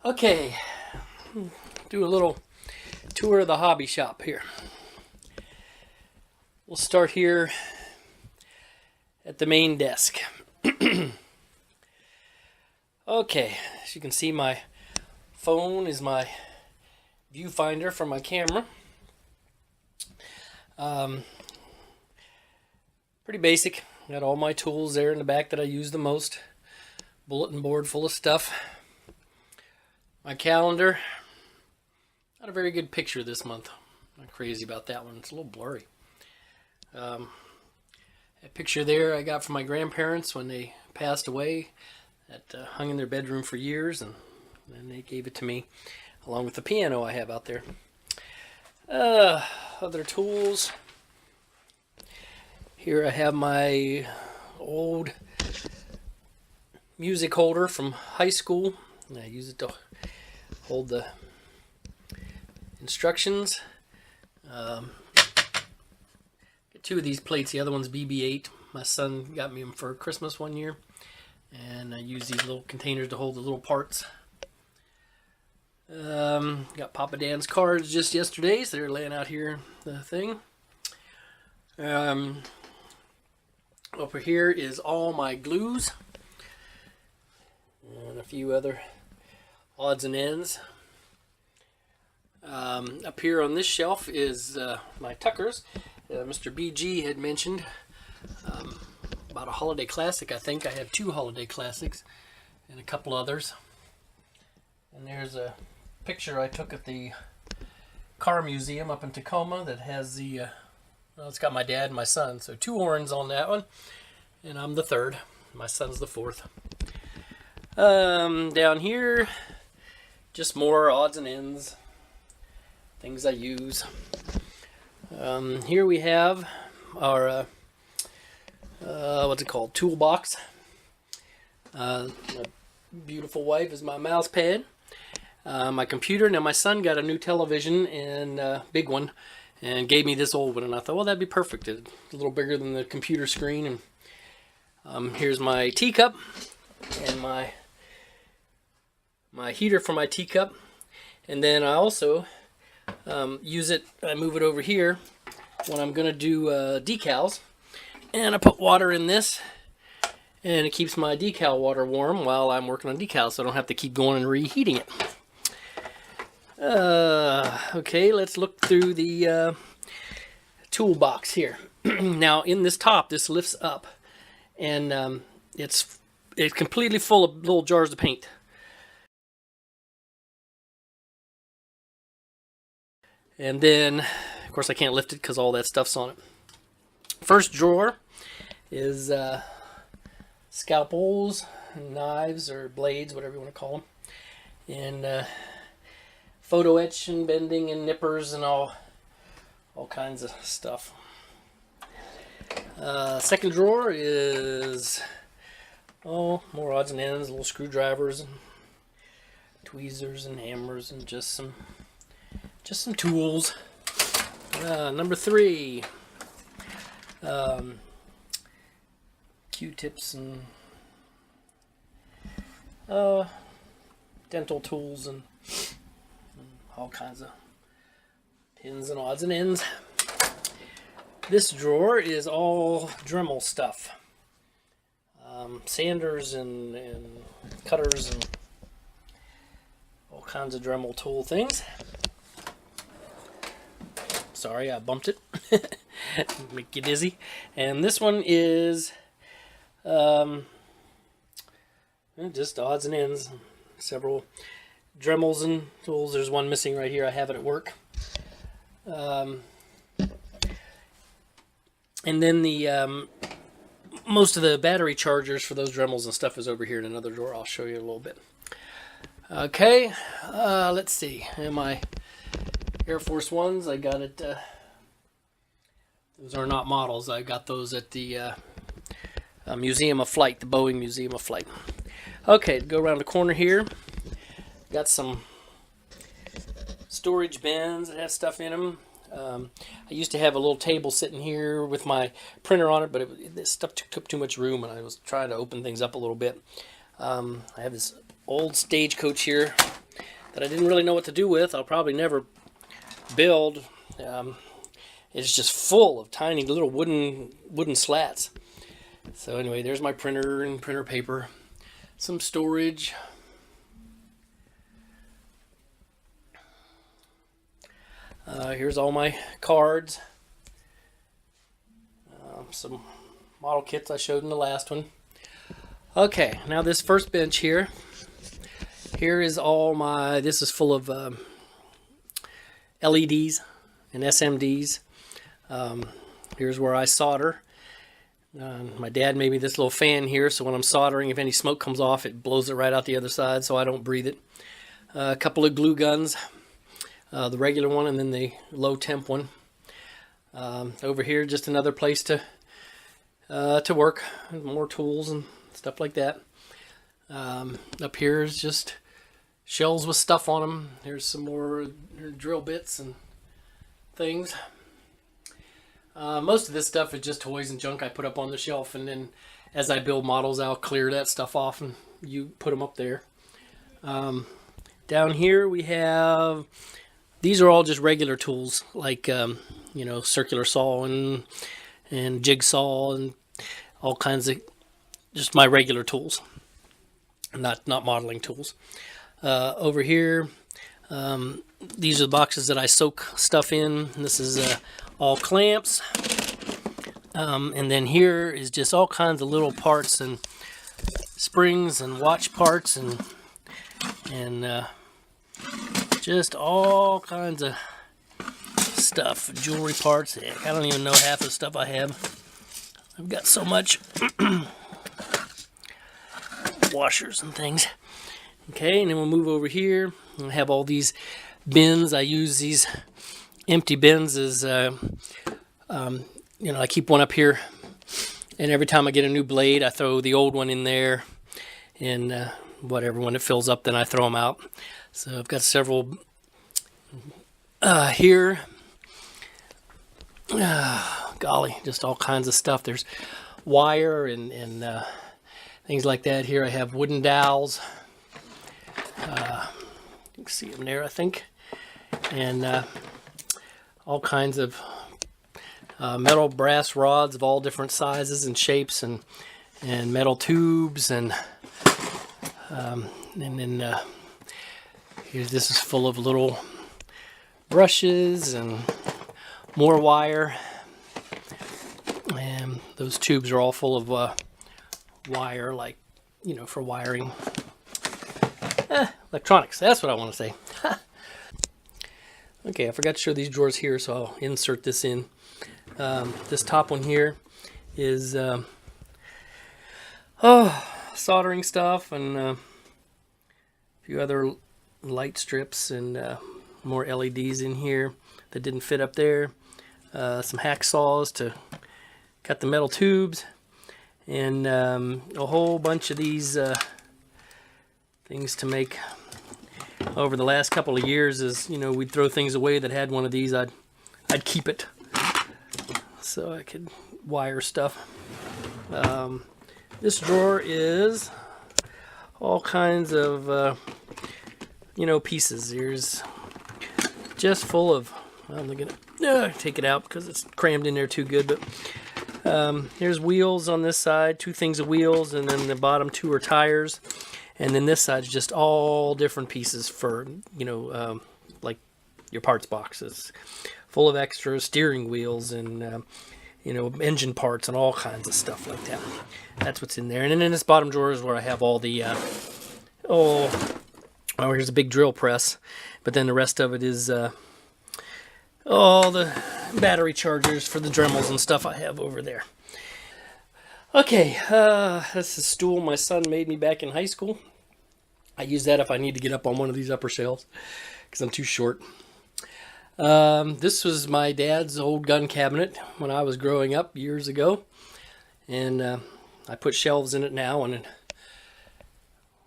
Okay, do a little tour of the hobby shop here. We'll start here at the main desk. Okay, as you can see, my phone is my viewfinder for my camera. Pretty basic. Got all my tools there in the back that I use the most. Bulletin board full of stuff. My calendar. Not a very good picture this month. Not crazy about that one. It's a little blurry. That picture there I got from my grandparents when they passed away. That hung in their bedroom for years, and then they gave it to me along with the piano I have out there. Other tools. Here I have my old music holder from high school. I use it to hold the instructions. Got two of these plates. The other one's BB-8. My son got me them for Christmas one year. And I use these little containers to hold the little parts. Got Papa Dan's cards just yesterday, so they're laying out here the thing. Over here is all my glues. And a few other odds and ends. Up here on this shelf is my Tuckers. Mr. BG had mentioned about a holiday classic. I think I have two holiday classics and a couple others. And there's a picture I took at the car museum up in Tacoma that has the well, it's got my dad and my son, so two horns on that one, and I'm the third. My son's the fourth. Down here, just more odds and ends, things I use. Here we have our what's it called? Toolbox. My beautiful wife is my mouse pad. My computer. Now my son got a new television, and big one, and gave me this old one, and I thought, well, that'd be perfect. It's a little bigger than the computer screen. And here's my teacup and my heater for my teacup. And then I also use it. I move it over here when I'm gonna do decals, and I put water in this, and it keeps my decal water warm while I'm working on decals, so I don't have to keep going and reheating it. Okay, let's look through the toolbox here. Now in this top, this lifts up, and it's completely full of little jars of paint. And then, of course, I can't lift it because all that stuff's on it. First drawer is scalpels, knives, or blades, whatever you want to call them, and photo etch and bending and nippers and all kinds of stuff. Second drawer is more odds and ends, little screwdrivers and tweezers and hammers and just some tools. Number 3, Q-tips and dental tools and all kinds of pins and odds and ends. This drawer is all Dremel stuff. Sanders and cutters and all kinds of Dremel tool things. Sorry, I bumped it. Make you dizzy. And this one is just odds and ends. Several Dremels and tools. There's one missing right here. I have it at work. And then the most of the battery chargers for those Dremels and stuff is over here in another drawer. I'll show you a little bit. Okay, let's see. And my Air Force Ones, I got it. Those are not models. I got those at the Museum of Flight, the Boeing Museum of Flight. Okay, to go around the corner here, got some storage bins that have stuff in them. I used to have a little table sitting here with my printer on it, but this stuff took too much room, and I was trying to open things up a little bit. I have this old Stagecoach here that I didn't really know what to do with. I'll probably never build. It's just full of tiny little wooden slats. So anyway, there's my printer and printer paper, some storage. Here's all my cards, some model kits I showed in the last one. Okay, now this first bench here is all my, this is full of LEDs and SMDs. Here's where I solder. My dad made me this little fan here, so when I'm soldering, if any smoke comes off, it blows it right out the other side so I don't breathe it. A couple of glue guns, the regular one and then the low temp one. Over here, just another place to work, more tools and stuff like that. Up here is just shelves with stuff on them. Here's some more drill bits and things. Most of this stuff is just toys and junk I put up on the shelf, and then as I build models, I'll clear that stuff off and you put them up there. Down here we have, these are all just regular tools, like you know, circular saw and jigsaw and all kinds of just my regular tools, not modeling tools. Over here, these are the boxes that I soak stuff in. This is all clamps. And then here is just all kinds of little parts and springs and watch parts and just all kinds of stuff, jewelry parts. Heck, I don't even know half the stuff I have. I've got so much. Washers and things. Okay, and then we'll move over here and have all these bins. I use these empty bins as, you know, I keep one up here, and every time I get a new blade, I throw the old one in there, and whatever, when it fills up, then I throw them out. So I've got several here. Golly, just all kinds of stuff. There's wire and things like that. Here I have wooden dowels. You can see them there, I think. And all kinds of metal brass rods of all different sizes and shapes, and metal tubes, and then here's, this is full of little brushes and more wire, and those tubes are all full of wire, like, you know, for wiring electronics. That's what I want to say. Okay, I forgot to show these drawers here, so I'll insert this in. This top one here is soldering stuff, and a few other light strips, and more LEDs in here that didn't fit up there. Some hacksaws to cut the metal tubes, and a whole bunch of these things to make. Over the last couple of years, as you know, we'd throw things away that had one of these, I'd keep it so I could wire stuff. This drawer is all kinds of you know, pieces. Here's just full of, I'm gonna take it out because it's crammed in there too good, but here's wheels on this side, two things of wheels, and then the bottom two are tires. And then this side's just all different pieces for, you know, like your parts boxes, full of extra steering wheels and, you know, engine parts and all kinds of stuff like that. That's what's in there. And then in this bottom drawer is where I have all the, here's a big drill press. But then the rest of it is all the battery chargers for the Dremels and stuff I have over there. Okay, that's a stool my son made me back in high school. I use that if I need to get up on one of these upper shelves because I'm too short. This was my dad's old gun cabinet when I was growing up years ago. And I put shelves in it now, and it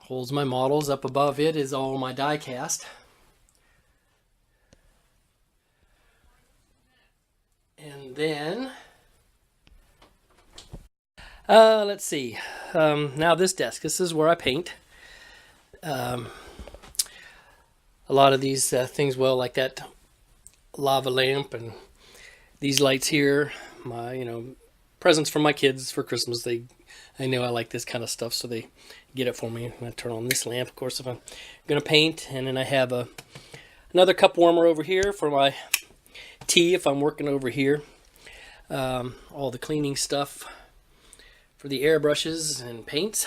holds my models. Up above it is all my die cast. And then let's see. Now this desk, this is where I paint. A lot of these things, well, like that lava lamp and these lights here, my, presents from my kids for Christmas. I know I like this kind of stuff, so they get it for me. I'm going to turn on this lamp, of course, if I'm going to paint. And then I have another cup warmer over here for my tea if I'm working over here. All the cleaning stuff for the airbrushes and paints.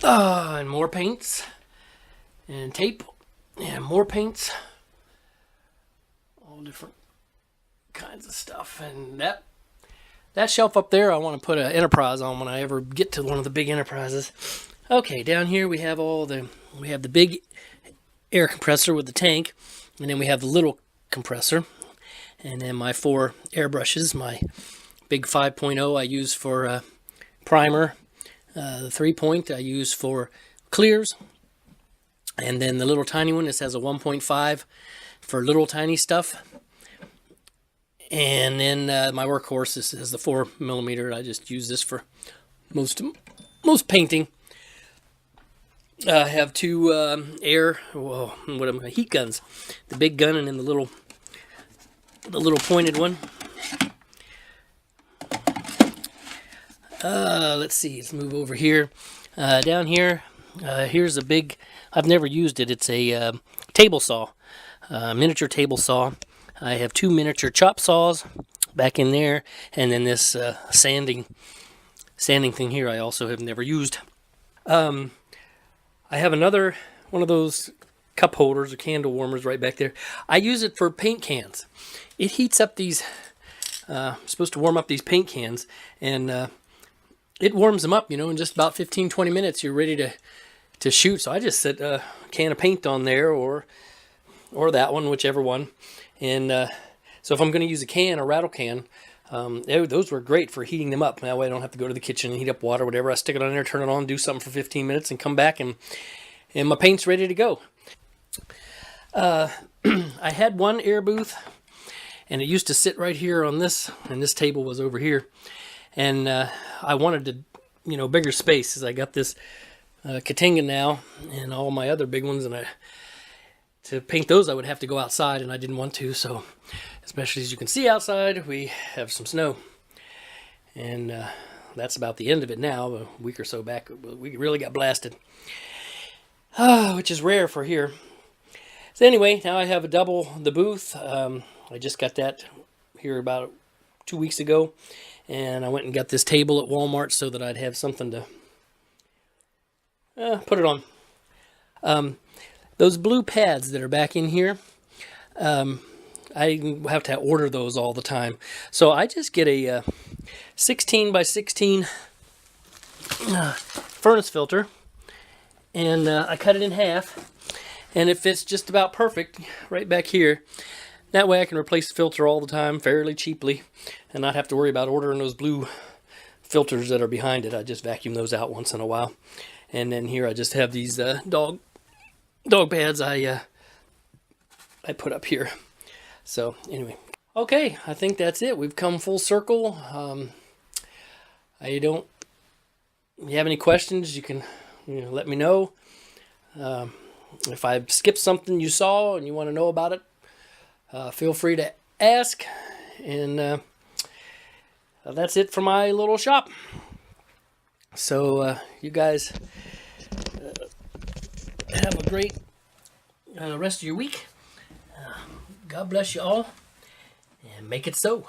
And more paints. And tape. And more paints. All different kinds of stuff. And that shelf up there, I want to put an Enterprise on when I ever get to one of the big Enterprises. Okay, down here we have the big air compressor with the tank, and then we have the little compressor, and then my 4 airbrushes. My big 5.0 I use for primer, the 3-point I use for clears, and then the little tiny one, this has a 1.5 for little tiny stuff. And then my workhorse is the 4mm. I just use this for most painting. I have 2 heat guns, the big gun and then the little pointed one. Let's see. Let's move over here. Down here, here's a big. I've never used it. It's a table saw, miniature table saw. I have 2 miniature chop saws back in there, and then this sanding thing here I also have never used. I have another one of those cup holders or candle warmers right back there. I use it for paint cans. It heats up these, supposed to warm up these paint cans, and it warms them up, in just about 15-20 minutes you're ready to shoot. So I just set a can of paint on there or that one, whichever one. And so if I'm going to use a rattle can, those were great for heating them up. That way I don't have to go to the kitchen and heat up water, whatever. I stick it on there, turn it on, do something for 15 minutes, and come back, and my paint's ready to go. I had one air booth, and it used to sit right here on this, and this table was over here. And I wanted to, bigger space, as I got this Katenga now, and all my other big ones, and to paint those I would have to go outside, and I didn't want to. So especially as you can see outside, we have some snow, and that's about the end of it now. A week or so back we really got blasted, which is rare for here. So anyway, now I have a double the booth. I just got that here about 2 weeks ago, and I went and got this table at Walmart so that I'd have something to put it on. Those blue pads that are back in here, I have to order those all the time. So I just get a 16 by 16 furnace filter, and I cut it in half, and it fits just about perfect right back here. That way I can replace the filter all the time fairly cheaply and not have to worry about ordering those blue filters that are behind it. I just vacuum those out once in a while. And then here I just have these dog pads I put up here. So anyway, okay, I think that's it. We've come full circle. If you have any questions, you can let me know. If I skipped something you saw and you want to know about it, feel free to ask. And that's it for my little shop. So you guys have a great rest of your week. God bless you all, and make it so.